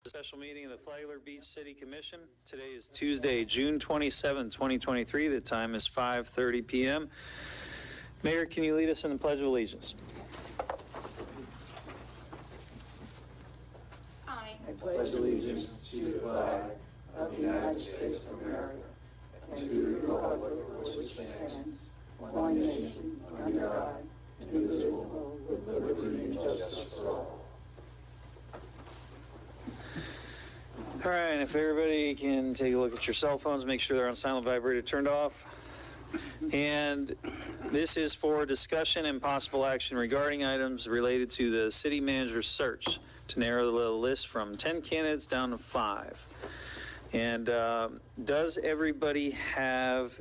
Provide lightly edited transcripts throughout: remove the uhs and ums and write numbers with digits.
Special meeting of the Flagler Beach City Commission. Today is Tuesday, June 27, 2023. The time is 5:30 p.m. Mayor, can you lead us in the Pledge of Allegiance? I pledge allegiance to the flag of the United States of America and to the republic for which it stands, one nation, under God, indivisible, with liberty and justice for all. All right, if everybody can take a look at your cell phones, make sure they're on silent vibrator turned off. And this is for discussion and possible action regarding items related to the city manager's search to narrow the list from 10 candidates down to 5. And does everybody have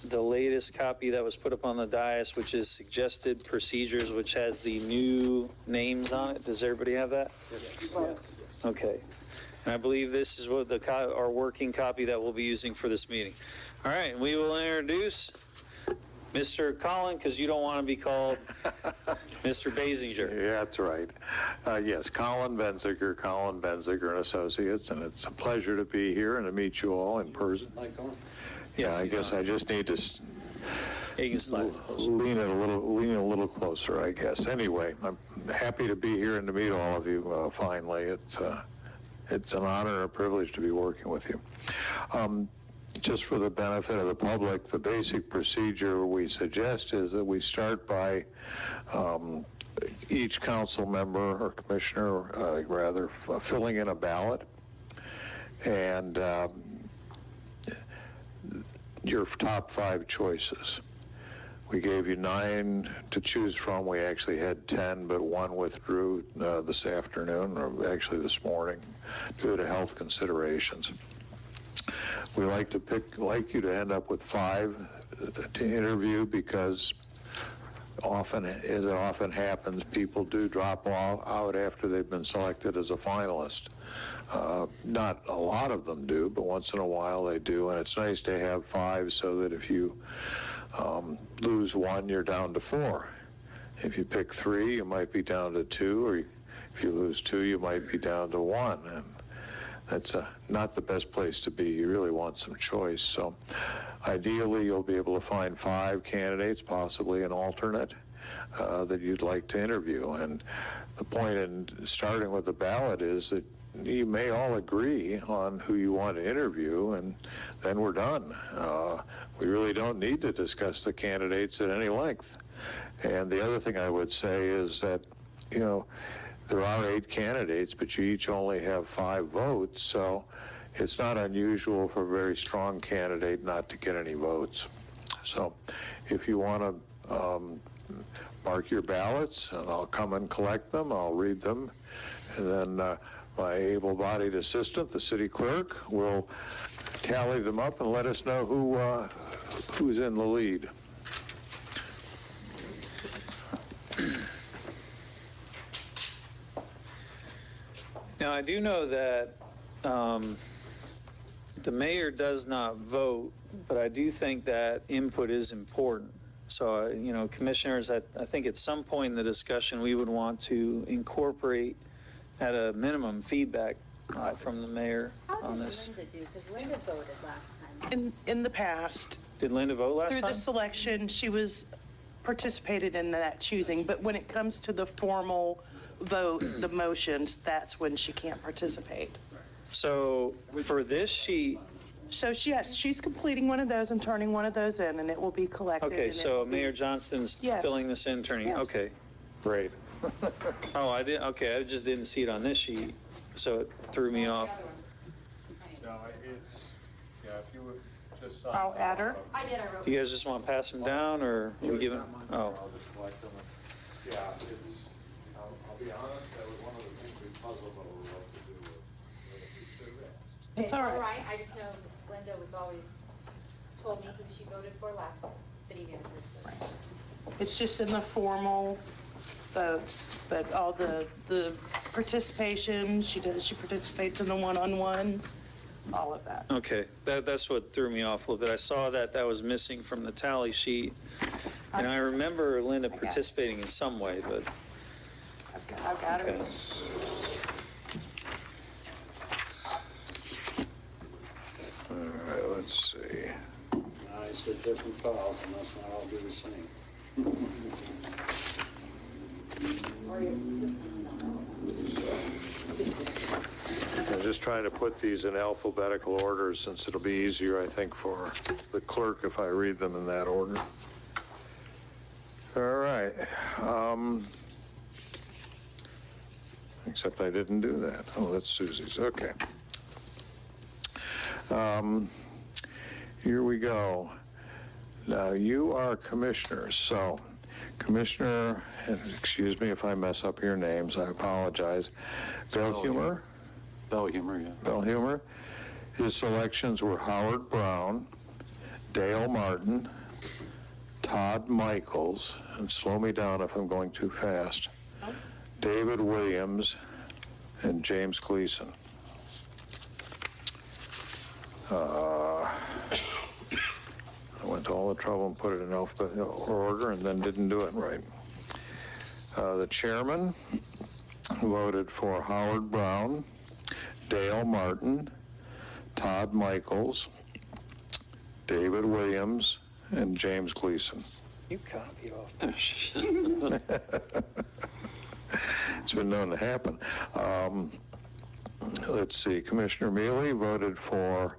the latest copy that was put up on the dais, which is suggested procedures, which has the new names on it? Does everybody have that? Yes. Okay. And I believe this is what our working copy that we'll be using for this meeting. All right, we will introduce Mr. Collin, because you don't want to be called Mr. Basinger. Yeah, that's right. Yes, Collin Benziger and Associates, and it's a pleasure to be here and to meet you all in person. Yes, I guess I just need to you can slide lean a little closer, I guess. Anyway, I'm happy to be here and to meet all of you finally. It's an honor and a privilege to be working with you. Just for the benefit of the public, the basic procedure we suggest is that we start by each council member or commissioner, filling in a ballot. And your top 5 choices. We gave you 9 to choose from. We actually had 10, but 1 withdrew this afternoon, or actually this morning, due to health considerations. We like you to end up with 5 to interview, because often, as it often happens, people do drop out after they've been selected as a finalist. Not a lot of them do, but once in a while they do, and it's nice to have 5 so that if you lose 1, you're down to 4. If you pick 3, you might be down to 2, or if you lose 2, you might be down to 1, and that's not the best place to be. You really want some choice. So ideally, you'll be able to find 5 candidates, possibly an alternate, that you'd like to interview. And the point in starting with the ballot is that you may all agree on who you want to interview, and then we're done. We really don't need to discuss the candidates at any length. And the other thing I would say is that, there are 8 candidates, but you each only have 5 votes, so it's not unusual for a very strong candidate not to get any votes. So if you want to mark your ballots, and I'll come and collect them, I'll read them, and then my able-bodied assistant, the city clerk, will tally them up and let us know who's in the lead. Now, I do know that the mayor does not vote, but I do think that input is important. So, commissioners, I think at some point in the discussion, we would want to incorporate, at a minimum, feedback from the mayor on this. How did Linda do? Because Linda voted last time. In the past, Did Linda vote last time? through the selection, she participated in that choosing, but when it comes to the formal vote, the motions, that's when she can't participate. So for this sheet, So yes, she's completing one of those and turning one of those in, and it will be collected. okay, and it so will be- Mayor Johnston's Yes. filling this in, turning, Yes. okay, great. Oh, I just didn't see it on this sheet, so it threw me off. No, if you would just sign. I'll add her. I did, I wrote. You guys just want to pass them down, or are we giving, oh, I'll just collect them. Yeah, I'll be honest, that was one of the things we puzzled over what to do with. It's all right. I just know Linda was always told me who she voted for last city manager. So. It's just in the formal votes, but all the participation, she participates in the one-on-ones, all of that. okay, that's what threw me off a little bit. I saw that was missing from the tally sheet, and I remember Linda participating in some way, but I've got her. okay. let's see. It's got different files, and that's not all do the same. Or is the system? I'm just trying to put these in alphabetical order since it'll be easier, I think, for the clerk if I read them in that order. All right. Except I didn't do that. Oh, that's Susie's. Okay. Here we go. Now, you are commissioners, so Commissioner, and excuse me if I mess up your names, I apologize, Bellhumor? Bellhumor, yeah. Bellhumor. His selections were Howard Brown, Dale Martin, Todd Michaels, and slow me down if I'm going too fast, David Williams, and James Gleason. I went to all the trouble and put it in alphabetical order and then didn't do it right. The chairman voted for Howard Brown, Dale Martin, Todd Michaels, David Williams, and James Gleason. You copy off. It's been known to happen. Let's see, Commissioner Mealy voted for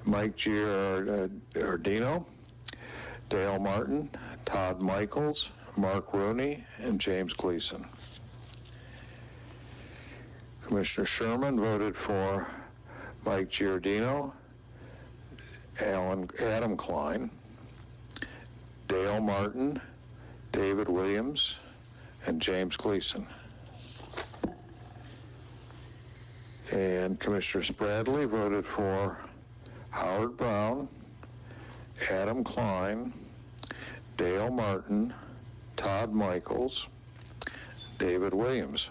Mike Giardino, Dale Martin, Todd Michaels, Mark Rooney, and James Gleason. Commissioner Sherman voted for Mike Giardino, Adam Klein, Dale Martin, David Williams, and James Gleason. And Commissioner Spradley voted for Howard Brown, Adam Klein, Dale Martin, Todd Michaels, David Williams.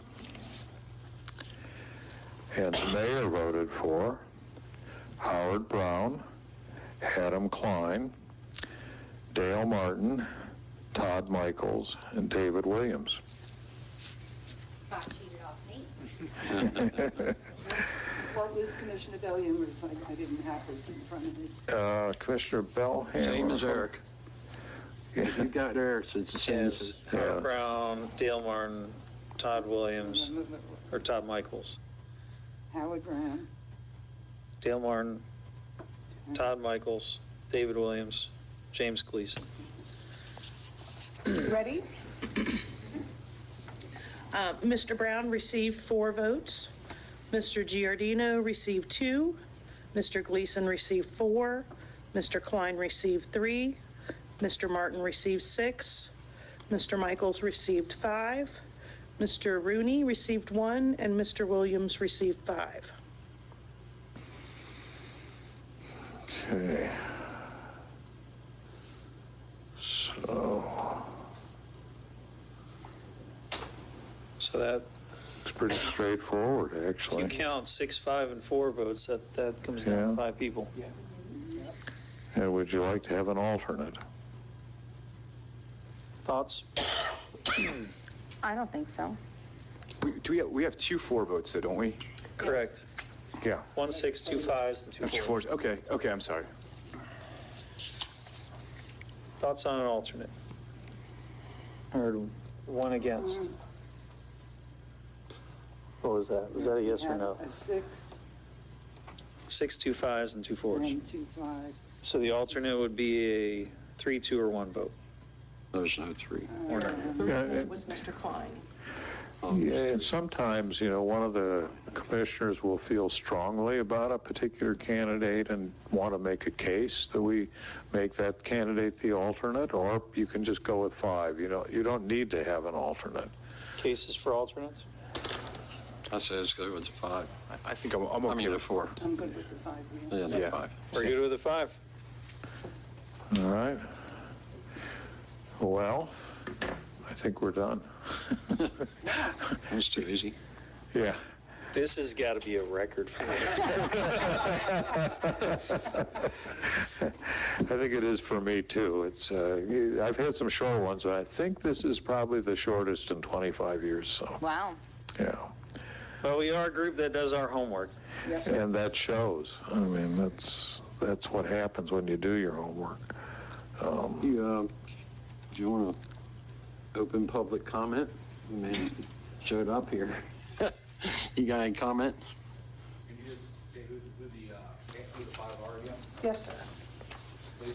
And the mayor voted for Howard Brown, Adam Klein, Dale Martin, Todd Michaels, and David Williams. Scott cheated off me. What was Commissioner Bellhumor's? I didn't have this in front of me. Commissioner Bellhammer. Same as Eric. Yeah. You got Eric's, it's the same as. Yes, Howard Brown, Dale Martin, Todd Williams, or Todd Michaels. Howard Brown. Dale Martin, Todd Michaels, David Williams, James Gleason. Ready? Mr. Brown received 4 votes. Mr. Giardino received 2. Mr. Gleason received 4. Mr. Klein received 3. Mr. Martin received 6. Mr. Michaels received 5. Mr. Rooney received 1, and Mr. Williams received 5. Okay. So that, It's pretty straightforward, if you actually. count 6, 5, and 4 votes, that comes down to Yeah. 5 people. And would you like to have an alternate? Thoughts? I don't think so. We have 2 4 votes though, don't we? Correct. Yeah. 1 6, 2 5s, and 2 Have 2 4s. 4s. Okay, I'm sorry. Thoughts on an alternate? Or 1 against? What was that? Was that a yes or no? A 6 6, 2 5s, and 2 4s. and 2 5s. So the alternate would be a 3, 2, or 1 vote. There's no 3. Or none. Yeah, It was Mr. Klein. Yeah, and sometimes, one of the commissioners will feel strongly about a particular candidate and want to make a case that we make that candidate the alternate, or you can just go with 5. You don't need to have an alternate. Cases for alternates? I say let's go with the 5. I think I'm okay. I mean, the 4. I'm good with the 5 Yeah, wheels. the Yeah. 5. We're good with a 5. All right. Well, I think we're done. That's too easy. Yeah. This has got to be a record for me. I think it is for me too. I've had some short ones, but I think this is probably the shortest in 25 years. So, Wow. yeah. Well, we are a group that does our homework. And that shows. I mean, that's that's what happens when you do your homework. Do you want to open public comment? The man showed up here. You got any comment? Can you just say who the five are again? Yes, sir. Please.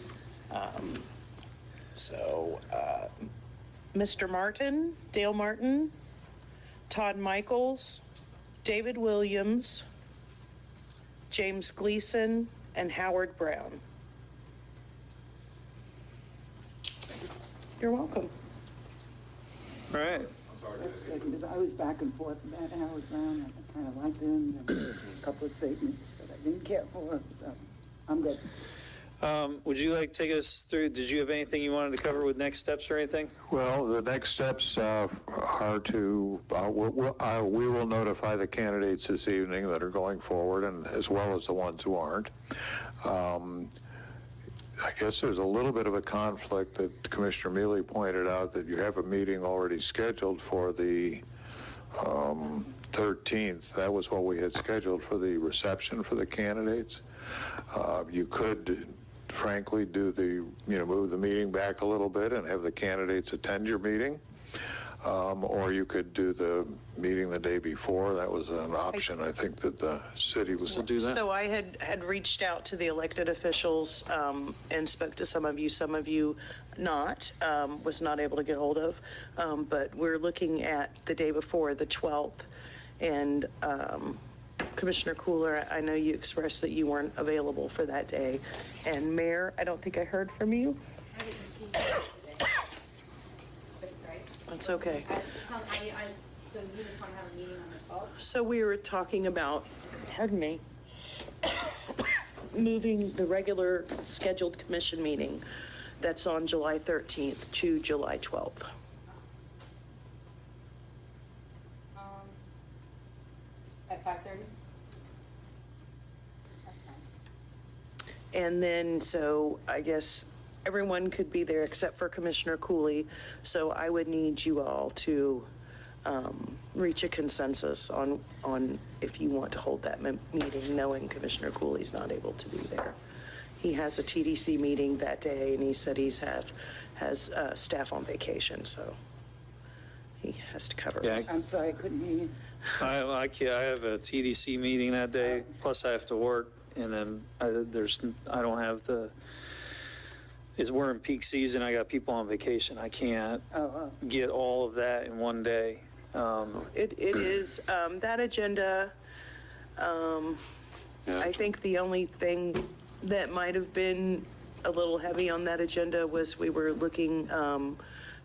Mr. Martin, Dale Martin, Todd Michaels, David Williams, James Gleason, and Howard Brown. You're welcome. All right. That's good, because I was back and forth about Howard Brown. I kind of liked him, and a couple of statements that I didn't care for, so I'm good. Would you like to take us through, did you have anything you wanted to cover with next steps or anything? Well, the next steps are to, we will notify the candidates this evening that are going forward, and as well as the ones who aren't. I guess there's a little bit of a conflict that Commissioner Mealy pointed out, that you have a meeting already scheduled for the 13th. That was what we had scheduled for the reception for the candidates. You could frankly move the meeting back a little bit and have the candidates attend your meeting. Or you could do the meeting the day before. That was an option, I think, that the city was. We'll do that. So I had reached out to the elected officials and spoke to some of you not, was not able to get hold of. But we're looking at the day before, the 12th. And Commissioner Cooler, I know you expressed that you weren't available for that day. And Mayor, I don't think I heard from you. I didn't see you today. But it's right. That's okay. So you just want to have a meeting on the 12th? So we were talking about, pardon me, moving the regular scheduled commission meeting that's on July 13th to July 12th. At 5:30? That's fine. And then, so I guess everyone could be there except for Commissioner Cooley. So I would need you all to reach a consensus on if you want to hold that meeting, knowing Commissioner Cooley's not able to be there. He has a TDC meeting that day, and he said has staff on vacation, so he has to cover Yeah, it. I'm sorry, I couldn't hear you. I have a TDC meeting that day, plus I have to work, and then I don't have we're in peak season, I got people on vacation, I can't get all of that in one day. It is, that agenda, I think the only thing that might have been a little heavy on that agenda was we were looking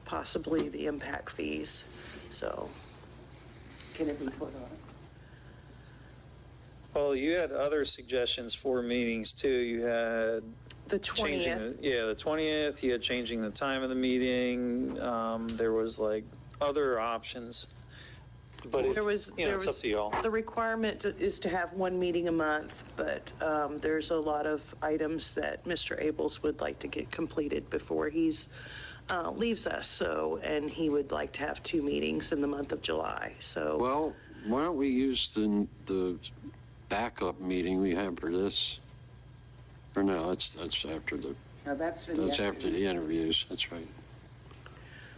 possibly the impact fees, so. Can it be put on? Well, you had other suggestions for meetings too. You had The changing 20th. the 20th, you had changing the time of the meeting. There was like other options. But it's up to y'all. The requirement is to have one meeting a month, but there's a lot of items that Mr. Abels would like to get completed before he's leaves us. So, and he would like to have 2 meetings in the month of July. So, Well, why don't we use the backup meeting we have for this? Or no, that's after the, Now, that's that's after the interviews, that's right.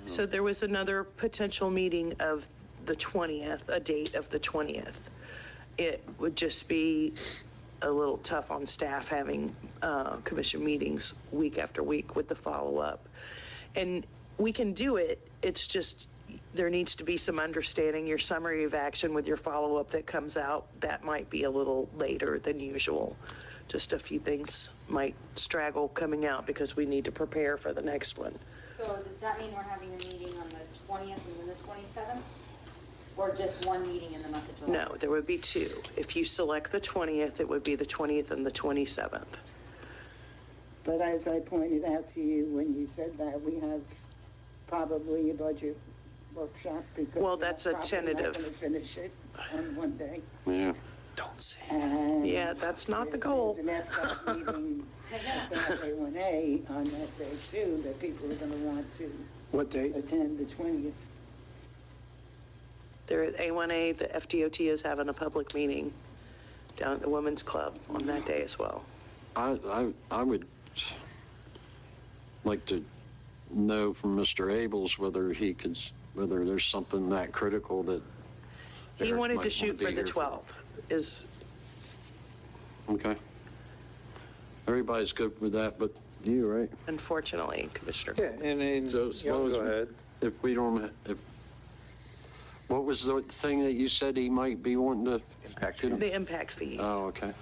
so there was another potential meeting of the 20th, a date of the 20th. It would just be a little tough on staff having commission meetings week after week with the follow-up. And we can do it, it's just, there needs to be some understanding. Your summary of action with your follow-up that comes out, that might be a little later than usual. Just a few things might straggle coming out because we need to prepare for the next one. So does that mean we're having a meeting on the 20th and then the 27th? Or just one meeting in the month of July? No, there would be 2. If you select the 20th, it would be the 20th and the 27th. But as I pointed out to you when you said that, we have probably a budget workshop because Well, we're that's a probably tentative. not going to finish it on one day. Yeah. Don't say. And Yeah, that's not the goal. There's an FDOT meeting at the A1A on that day too, that people are going to want to What date? attend the 20th. There at A1A, the FDOT is having a public meeting down at the Women's Club on that day as well. I would like to know from Mr. Abels whether whether there's something that critical that. He Eric wanted might to shoot wanna be for the here 12th, is, Okay. Everybody's good with that, but you, right? unfortunately, Commissioner. Yeah, and So as yeah, long as go ahead. If we don't, what was the thing that you said he might be wanting to? Impact Could- fee. The impact fees. Oh, okay.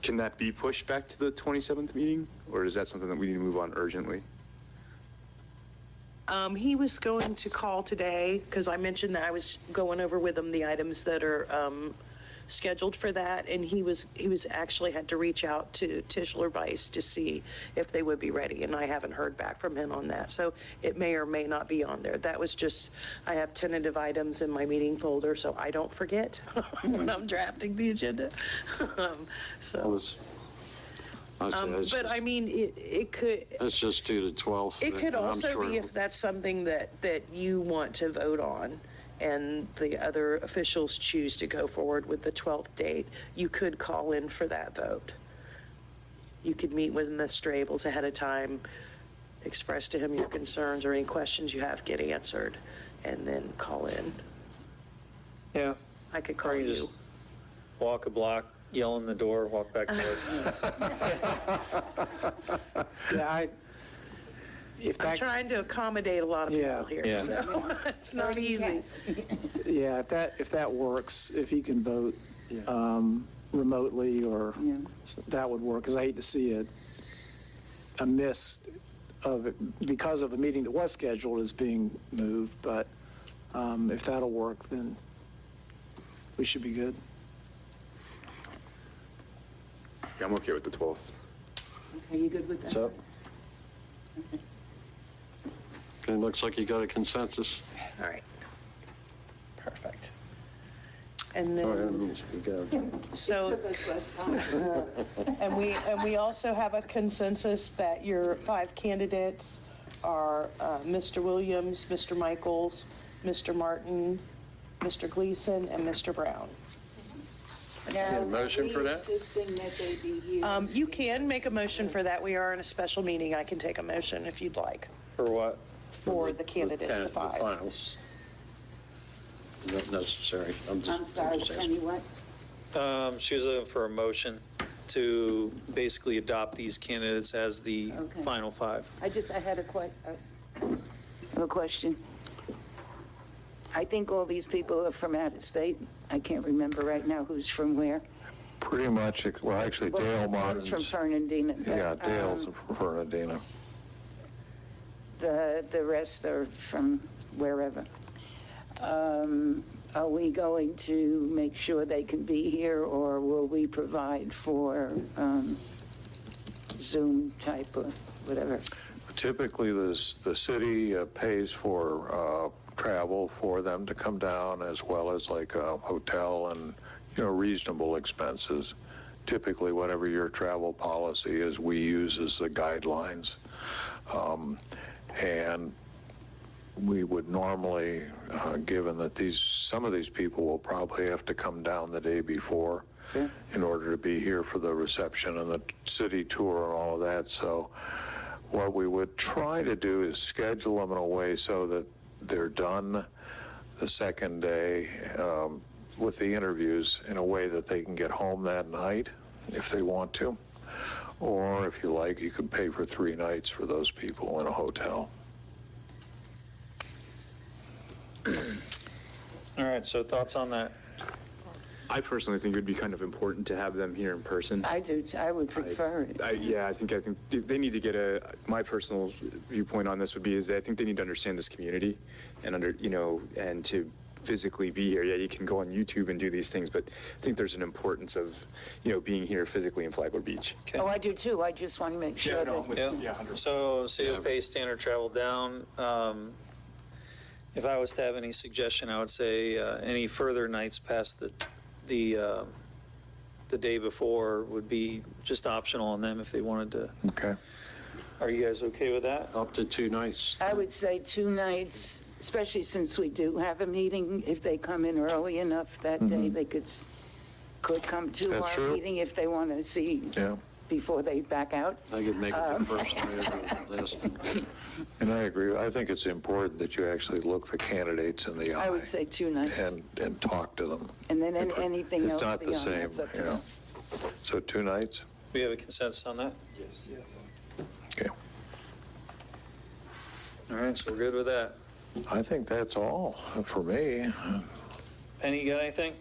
Can that be pushed back to the 27th meeting? Or is that something that we need to move on urgently? He was going to call today, because I mentioned that I was going over with him the items that are scheduled for that, and he was actually had to reach out to Tischler Weiss to see if they would be ready, and I haven't heard back from him on that, so it may or may not be on there. That was just, I have tentative items in my meeting folder, so I don't forget when I'm drafting the agenda. So, but I mean, it could, Let's just do the 12th. it could and I'm also sure- be if that's something that you want to vote on and the other officials choose to go forward with the 12th date, you could call in for that vote. You could meet with Mr. Abels ahead of time, express to him your concerns or any questions you have, get answered, and then call in. Yeah, I could call or you you. just walk a block, yell in the door, walk back to work. Yeah, if I'm that, trying to accommodate a lot of people Yeah. here, Yeah. so it's not easy. yeah, if that works, if he can vote remotely, or Yeah. that would work, because I hate to see a miss of it because of a meeting that was scheduled is being moved, but if that'll work, then we should be good. Yeah, I'm okay with the 12th. Are you good with that? So. Okay, looks like you got a consensus. All right. Perfect. And All right, then, let's go. so, Took us less time. and we also have a consensus that your 5 candidates are Mr. Williams, Mr. Michaels, Mr. Martin, Mr. Gleason, and Mr. Brown. Now, a motion for that? are we insisting that they be here? You can make a motion for that. We are in a special meeting. I can take a motion if you'd like For what? for the candidates, the 5. The finals. Not necessary. I'm sorry, just Penny, what? She was looking for a motion to basically adopt these candidates as the Okay. final 5. I had a question. I think all these people are from out of state. I can't remember right now who's from where. Pretty much, well, actually Dale One's Martin's. from Fernandina. Yeah, Dale's from Fernandina. The rest are from wherever. Are we going to make sure they can be here, or will we provide for Zoom type of whatever? Typically, the city pays for travel for them to come down, as well as like a hotel and, reasonable expenses. Typically, whatever your travel policy is, we use as the guidelines. And we would normally, given that some of these people will probably have to come down the day before in order to be here for the reception and the city tour and all of that. So what we would try to do is schedule them in a way so that they're done the second day with the interviews in a way that they can get home that night if they want to. Or if you like, you can pay for 3 nights for those people in a hotel. All right, so thoughts on that? I personally think it would be kind of important to have them here in person. I do, I would prefer it. I think they need to get my personal viewpoint on this would be is that I think they need to understand this community and and to physically be here. Yeah, you can go on YouTube and do these things, but I think there's an importance of, being here physically in Flagler Beach. Okay. Oh, I do too. I just want to make sure that. Yeah. So city will pay standard travel down. If I was to have any suggestion, I would say any further nights past the day before would be just optional on them if they wanted to. Okay. Are you guys okay with that? Up to 2 nights. I would say 2 nights, especially since we do have a meeting. If they come in early enough that day, they could come to That's our true. meeting if they want to see Yeah. before they back out. I could make it the first night of the last one. And I agree. I think it's important that you actually look the candidates in the eye. I would say 2 nights. And talk to them. And then anything else It's not the beyond same, that's up to you know. them. So 2 nights? We have a consensus on that? Yes. Okay. All right, so we're good with that. I think that's all for me. Penny, you got anything?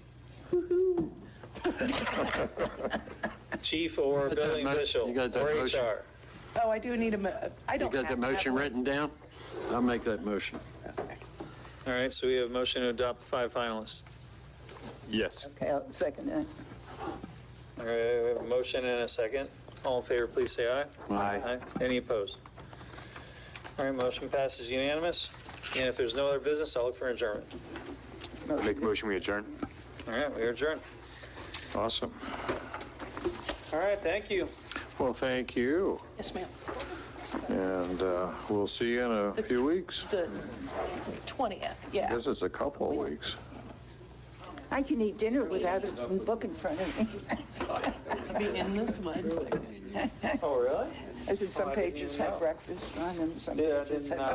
Chief or You got that building mo- official you got that or motion? HR? Oh, I do need I You don't got the have motion one. written down? I'll make that motion. All right, so we have a motion to adopt the 5 finalists. Yes. Okay, I'll second that. All right, we have a motion and a second. All in favor, please say aye. Aye. Any opposed? All right, motion passes unanimous. And if there's no other business, I'll look for adjournment. Make a motion, we adjourn. All right, we are adjourned. Awesome. All right, thank you. Well, thank you. Yes, ma'am. And we'll see you in a few weeks. The 20th, I yeah. guess it's a couple of weeks. I can eat dinner without a book in front of me. I'll be in this one. Oh, really? I said some I didn't pages even have know. breakfast on them, some Yeah, I pages didn't have know.